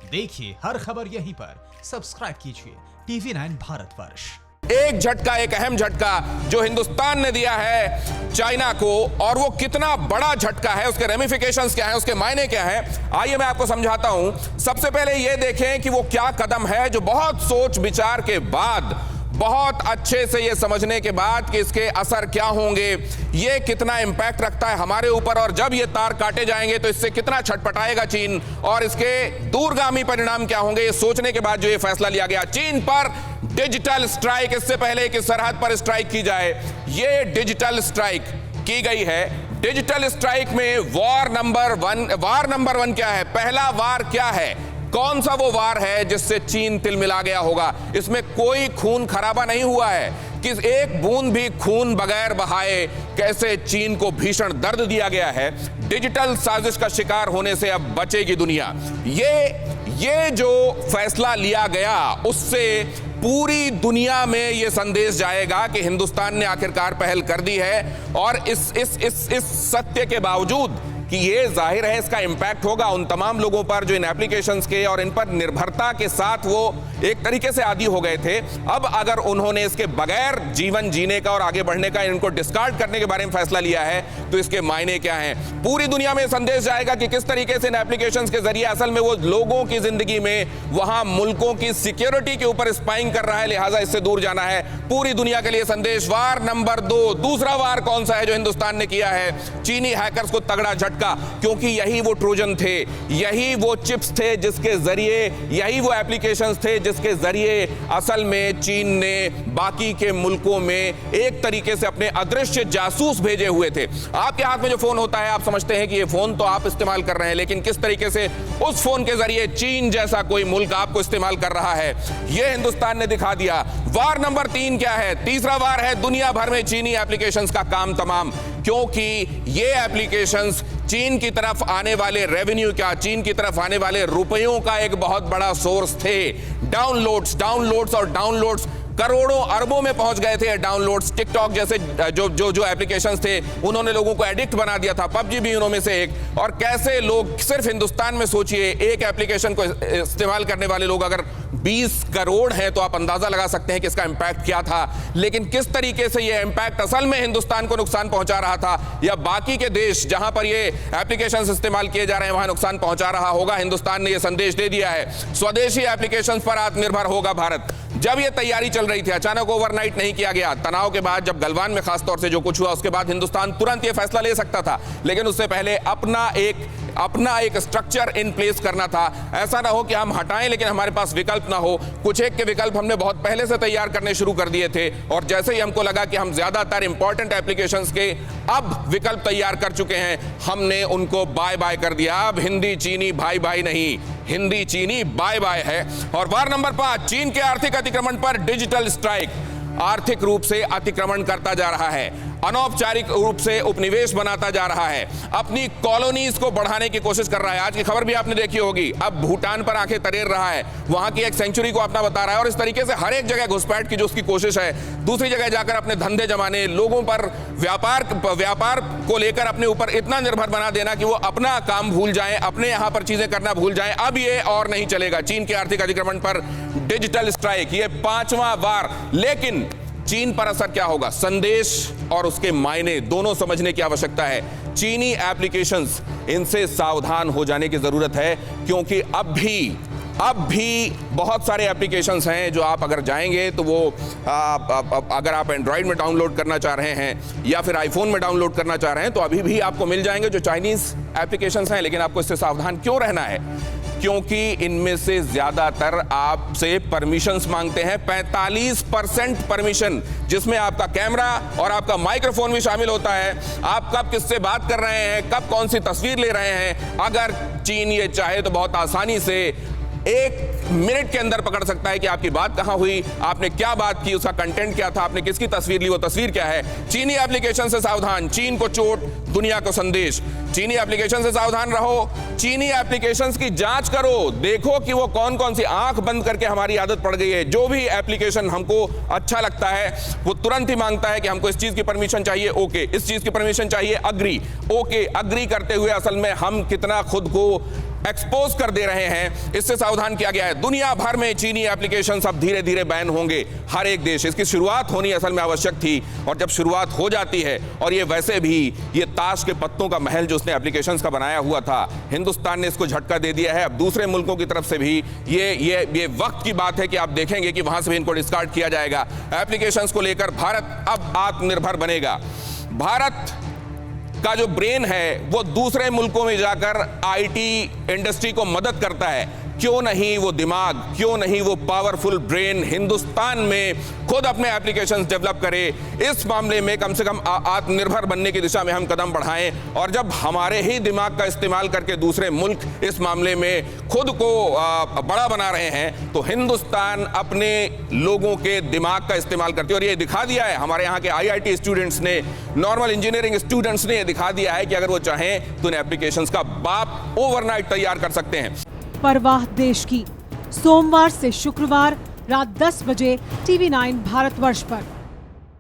देखिए हर खबर यहीं पर, सब्सक्राइब कीजिए TV9 भारतवर्ष। एक झटका, एक अहम झटका जो हिंदुस्तान ने दिया है चाइना को, और वो कितना बड़ा झटका है, उसके रेमिफिकेशंस क्या हैं, उसके मायने क्या हैं, आइए मैं आपको समझाता हूं। सबसे पहले ये देखें कि वो क्या कदम है जो बहुत सोच विचार के बाद, बहुत अच्छे से ये समझने के बाद कि इसके असर क्या होंगे, ये कितना इंपैक्ट रखता है हमारे ऊपर, और जब ये तार काटे जाएंगे तो इससे कितना छटपटाएगा चीन, और इसके दूरगामी परिणाम क्या होंगे, ये सोचने के बाद जो ये फैसला लिया गया। चीन पर डिजिटल स्ट्राइक, इससे पहले कि सरहद पर स्ट्राइक की जाए, ये डिजिटल स्ट्राइक की गई है। डिजिटल स्ट्राइक में वार नंबर वन क्या है, पहला वार क्या है, कौन सा वो वार है जिससे चीन तिलमिला गया होगा। इसमें कोई खून खराबा नहीं हुआ है, कि एक बूंद भी खून बगैर बहाए कैसे चीन को भीषण दर्द दिया गया है। डिजिटल साजिश का शिकार होने से अब बचेगी दुनिया। ये जो फैसला लिया गया उससे पूरी दुनिया में यह संदेश जाएगा कि हिंदुस्तान ने आखिरकार पहल कर दी है, और इस सत्य के बावजूद कि ये जाहिर है इसका इंपैक्ट होगा उन तमाम लोगों पर जो इन एप्लीकेशंस के और इन पर निर्भरता के साथ वो एक तरीके से आदी हो गए थे। अब अगर उन्होंने इसके बगैर जीवन जीने का और आगे बढ़ने का, इनको डिस्कार्ड करने के बारे में फैसला लिया है, तो इसके मायने क्या हैं। पूरी दुनिया में संदेश जाएगा कि किस तरीके से इन एप्लीकेशंस के जरिए असल में वो लोगों की जिंदगी में, वहां मुल्कों की सिक्योरिटी के ऊपर स्पाइंग कर रहा है, लिहाजा इससे दूर जाना है। पूरी दुनिया के लिए संदेश। वार नंबर 2, दूसरा वार कौन सा है जो हिंदुस्तान ने किया है, चीनी हैकर्स को तगड़ा झटका, क्योंकि यही वो ट्रोजन थे, यही वो चिप्स थे जिसके जरिए, यही वो एप्लीकेशंस थे जिसके जरिए असल में चीन ने बाकी के मुल्कों में एक तरीके से अपने अदृश्य जासूस भेजे हुए थे। आपके हाथ में जो फोन होता है, आप समझते हैं कि ये फोन तो आप इस्तेमाल कर रहे हैं, लेकिन किस तरीके से उस फोन के जरिए चीन जैसा कोई मुल्क आपको इस्तेमाल कर रहा है, यह हिंदुस्तान ने दिखा दिया। वार नंबर 3 क्या है, तीसरा वार है दुनिया भर में चीनी एप्लीकेशंस का काम तमाम, क्योंकि ये एप्लीकेशंस चीन की तरफ आने वाले रेवेन्यू का, चीन की तरफ आने वाले रुपयों का एक बहुत बड़ा सोर्स थे। डाउनलोड्स और डाउनलोड्स करोड़ों अरबों में पहुंच गए थे। डाउनलोड्स टिकटॉक जैसे जो एप्लीकेशंस थे, उन्होंने लोगों को एडिक्ट बना दिया था, पबजी भी उन्होंने से एक। और कैसे लोग सिर्फ हिंदुस्तान में सोचिए, एक एप्लीकेशन को इस्तेमाल करने वाले लोग अगर 20 करोड़ हैं तो आप अंदाजा लगा सकते हैं कि इसका इंपैक्ट क्या था। लेकिन किस तरीके से यह इंपैक्ट असल में हिंदुस्तान को नुकसान पहुंचा रहा था, या बाकी के देश जहां पर ये एप्लीकेशंस इस्तेमाल किए जा रहे हैं वहां नुकसान पहुंचा रहा होगा, हिंदुस्तान ने यह संदेश दे दिया है। स्वदेशी एप्लीकेशंस पर आत्मनिर्भर होगा भारत। जब यह तैयारी चल रही थी, अचानक ओवरनाइट नहीं किया गया। तनाव के बाद जब गलवान में खासतौर से जो कुछ हुआ, उसके बाद हिंदुस्तान तुरंत यह फैसला ले सकता था, लेकिन उससे पहले अपना एक स्ट्रक्चर इन प्लेस करना था। ऐसा ना हो कि हम हटाएं लेकिन हमारे पास विकल्प ना हो। कुछ एक के विकल्प हमने बहुत पहले से तैयार करने शुरू कर दिए थे, और जैसे ही हमको लगा कि हम ज्यादातर इंपॉर्टेंट एप्लीकेशंस के अब विकल्प तैयार कर चुके हैं, हमने उनको बाय बाय कर दिया। अब हिंदी चीनी भाई भाई नहीं, हिंदी चीनी बाय बाय है। और वार नंबर 5, चीन के आर्थिक अतिक्रमण पर डिजिटल स्ट्राइक। आर्थिक रूप से अतिक्रमण करता जा रहा है, अनौपचारिक रूप से उपनिवेश बनाता जा रहा है, अपनी कॉलोनीज को बढ़ाने की कोशिश कर रहा है। आज की खबर भी आपने देखी होगी, अब भूटान पर आंखें तरेर रहा है, वहां की एक सेंचुरी को अपना बता रहा है, और इस तरीके से हर एक जगह घुसपैठ की जो उसकी कोशिश है, दूसरी जगह जाकर अपने धंधे जमाने, लोगों पर व्यापार को लेकर अपने ऊपर इतना निर्भर बना देना कि वो अपना काम भूल जाएं, अपने यहां पर चीजें करना भूल जाएं। अब ये और नहीं चलेगा। चीन के आर्थिक अतिक्रमण पर डिजिटल स्ट्राइक, ये 5वां वार। लेकिन चीन पर असर क्या होगा, संदेश और उसके मायने दोनों समझने की आवश्यकता है। चीनी एप्लीकेशंस, इनसे सावधान हो जाने की जरूरत है, क्योंकि अब भी बहुत सारे एप्लीकेशंस हैं जो आप अगर जाएंगे तो वो अगर आप एंड्रॉइड में डाउनलोड करना चाह रहे हैं या फिर आईफोन में डाउनलोड करना चाह रहे हैं, तो अभी भी आपको मिल जाएंगे जो चाइनीज एप्लीकेशंस हैं। लेकिन आपको इससे सावधान क्यों रहना है, क्योंकि इनमें से ज्यादातर आपसे परमिशंस मांगते हैं। 45% परमिशन, जिसमें आपका कैमरा और आपका माइक्रोफोन भी शामिल होता है। आप कब किससे बात कर रहे हैं, कब कौन सी तस्वीर ले रहे हैं, अगर चीन ये चाहे तो बहुत आसानी से 1 मिनट के अंदर पकड़ सकता है कि आपकी बात कहां हुई, आपने क्या बात की, उसका कंटेंट क्या था, आपने किसकी तस्वीर ली, वो तस्वीर क्या है। चीनी एप्लीकेशन से सावधान, चीन को चोट, दुनिया को संदेश। चीनी एप्लीकेशन से सावधान रहो, चीनी एप्लीकेशंस की जांच करो, देखो कि वो कौन कौन सी, आंख बंद करके हमारी आदत पड़ गई है, जो भी एप्लीकेशन हमको अच्छा लगता है वो तुरंत ही मांगता है कि हमको इस चीज की परमिशन चाहिए, ओके, इस चीज की परमिशन चाहिए, अग्री, ओके। अग्री करते हुए असल में हम कितना खुद को एक्सपोज कर दे रहे हैं, इससे सावधान किया गया है। दुनिया भर में चीनी एप्लीकेशंस अब धीरे धीरे बैन होंगे, हर एक देश। इसकी शुरुआत होनी असल में आवश्यक थी, और जब शुरुआत हो जाती है, और ये वैसे भी ये ताश के पत्तों का महल जो उसने एप्लीकेशंस का बनाया हुआ था, हिंदुस्तान ने इसको झटका दे दिया है। अब दूसरे मुल्कों की तरफ से भी ये वक्त की बात है कि आप देखेंगे कि वहां से भी इनको डिस्कार्ड किया जाएगा। एप्लीकेशंस को लेकर भारत अब आत्मनिर्भर बनेगा। भारत का जो ब्रेन है वो दूसरे मुल्कों में जाकर आईटी इंडस्ट्री को मदद करता है। क्यों नहीं वो दिमाग, क्यों नहीं वो पावरफुल ब्रेन हिंदुस्तान में खुद अपने एप्लीकेशंस डेवलप करे। इस मामले में कम से कम आत्मनिर्भर बनने की दिशा में हम कदम बढ़ाएं, और जब हमारे ही दिमाग का इस्तेमाल करके दूसरे मुल्क इस मामले में खुद को बड़ा बना रहे हैं, तो हिंदुस्तान अपने लोगों के दिमाग का इस्तेमाल करते हैं। और ये दिखा दिया है हमारे यहाँ के आईआईटी स्टूडेंट्स ने, नॉर्मल इंजीनियरिंग स्टूडेंट्स ने दिखा दिया है कि अगर वो चाहें तो इन एप्लीकेशंस का बाप ओवरनाइट तैयार कर सकते हैं। परवाह देश की, सोमवार से शुक्रवार रात 10 बजे TV9 भारतवर्ष पर।